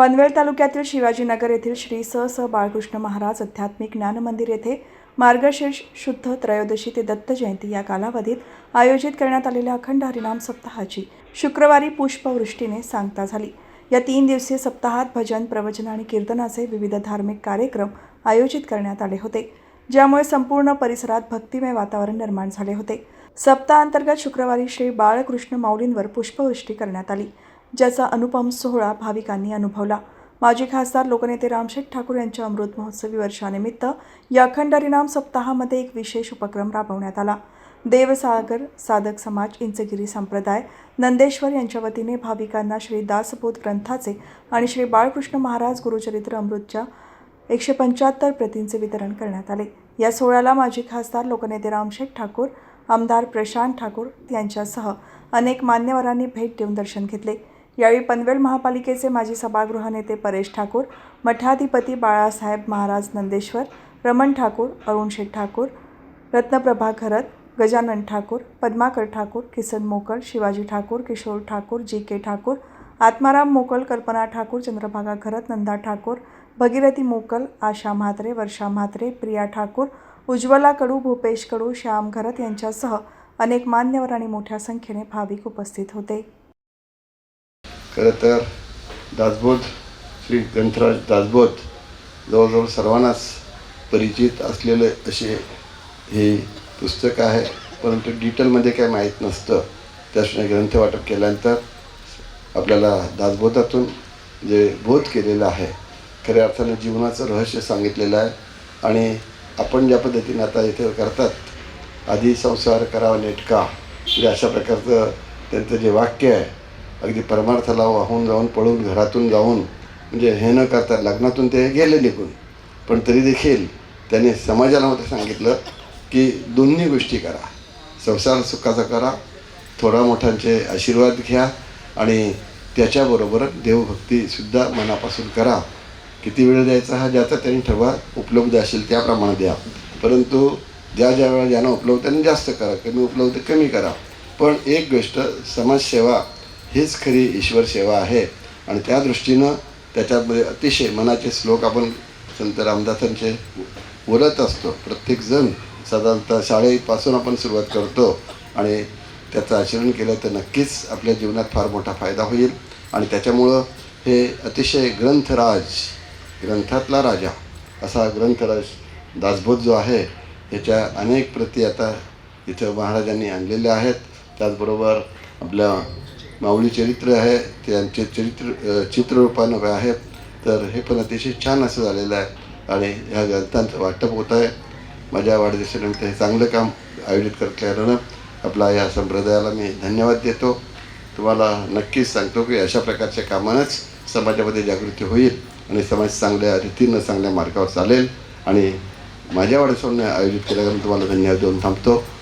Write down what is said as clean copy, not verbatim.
पनवेल तालुक्यातील शिवाजीनगर येथील श्री स बाळकृष्ण महाराज आध्यात्मिक ज्ञान मंदिर येथे मार्गशीर्ष शुद्ध त्रयोदशी ते दत्त जयंती या कालावधीत आयोजित करण्यात आलेल्या अखंड हरिनाम सप्ताहाची शुक्रवारी पुष्पवृष्टीने सांगता झाली। या 3 दिवसीय सप्ताहात भजन, प्रवचन आणि कीर्तनाचे विविध धार्मिक कार्यक्रम आयोजित करण्यात आले होते, ज्यामुळे संपूर्ण परिसरात भक्तिमय वातावरण निर्माण झाले होते। सप्ताहांतर्गत शुक्रवारी श्री बाळकृष्ण माऊलींवर पुष्पवृष्टी करण्यात आली, ज्याचा अनुपम सोहळा भाविकांनी अनुभवला। माजी खासदार लोकनेते रामशेठ ठाकूर यांच्या अमृत महोत्सवी वर्षानिमित्त या अखंड हरिनाम सप्ताहामध्ये एक विशेष उपक्रम राबवण्यात आला। देवसागर साधक समाज, इंचगिरी संप्रदाय, नंदेश्वर यांच्या वतीने भाविकांना श्री दासबोध ग्रंथाचे आणि श्री बाळकृष्ण महाराज गुरुचरित्र अमृतच्या 175 प्रतींचे वितरण करण्यात आले। या सोहळ्याला माजी खासदार लोकनेते रामशेठ ठाकूर, आमदार प्रशांत ठाकूर यांच्यासह अनेक मान्यवरांनी भेट देऊन दर्शन घेतले। यावेळी पनवेल महापालिकेचे माजी सभागृह नेते परेश ठाकूर, मठाधिपती बाळासाहेब महाराज नंदेश्वर, रमण ठाकूर, अरुण शेठ ठाकूर, रत्नप्रभा घरत, गजानन ठाकूर, पद्माकर ठाकूर, किसन मोकल, शिवाजी ठाकूर, किशोर ठाकूर, जी.के. ठाकूर, आत्माराम मोकल, कल्पना ठाकूर, चंद्रभागा घरत, नंदा ठाकूर, भगीरथी मोकल, आशा म्हात्रे, वर्षा म्हात्रे, प्रिया ठाकूर, उज्ज्वला कडू, भूपेश कडू, श्याम घरत यांच्यासह अनेक मान्यवर आणि मोठ्या संख्येने भाविक उपस्थित होते। खरं तर दासबोध, श्री ग्रंथराज दासबोध जवळजवळ सर्वांनाच परिचित असलेले असे हे पुस्तक आहे, परंतु डिटेलमध्ये काय माहीत नसतं। त्यासाठी ग्रंथ वाटप केल्यानंतर आपल्याला दासबोधातून जे बोध केलेलं आहे, खऱ्या अर्थाने जीवनाचं रहस्य सांगितलेलं आहे। आणि आपण ज्या पद्धतीने आता इथे करतात, आधी संसार करावा नेटका, म्हणजे अशा प्रकारचं त्यांचं जे वाक्य आहे, अगदी परमार्थाला वाहून जाऊन, पळून घरातून जाऊन, म्हणजे हे न करता लग्नातून ते गेले निघून, पण तरी देखील त्याने समाजाला मध्ये सांगितलं की दोन्ही गोष्टी करा, संसार सुखाचा करा, थोडा मोठ्यांचे आशीर्वाद घ्या आणि त्याच्याबरोबर देवभक्तीसुद्धा मनापासून करा। किती वेळ द्यायचा हा ज्याचा त्यांनी ठरवा, उपलब्ध असेल त्याप्रमाणे द्या, परंतु ज्या वेळेला ज्यांना उपलब्ध त्यांनी जास्त करा, कमी उपलब्ध कमी करा। पण एक गोष्ट, समाजसेवा हीच खरी ईश्वर सेवा आहे। आणि त्या दृष्टीनं त्याच्यामध्ये अतिशय मनाचे श्लोक आपण संत रामदासांचे बोलत असतो। प्रत्येकजण साधारणतः शाळेपासून आपण सुरुवात करतो आणि त्याचं आचरण केलं तर नक्कीच आपल्या जीवनात फार मोठा फायदा होईल। आणि त्याच्यामुळं हे अतिशय ग्रंथराज, ग्रंथातला राजा असा ग्रंथराज दासबोध जो आहे, ह्याच्या अनेक प्रती आता इथं महाराजांनी आणलेल्या आहेत। त्याचबरोबर आपल्या माऊली चरित्र आहे, त्यांचे चित्ररूपानं आहेत, तर हे पण अतिशय छान असं झालेलं आहे। आणि ह्या ग्रंथांचं वाटप होत आहे। माझ्या वाढदिवसानिमित्त हे चांगलं काम आयोजित करण्यानं आपला या संप्रदायाला मी धन्यवाद देतो। तुम्हाला नक्कीच सांगतो की अशा प्रकारच्या कामानंच समाजामध्ये जागृती होईल आणि समाज चांगल्या रीतीनं चांगल्या मार्गावर चालेल। आणि माझ्या वाढदिवसाने आयोजित केल्यानंतर तुम्हाला धन्यवाद देऊन थांबतो।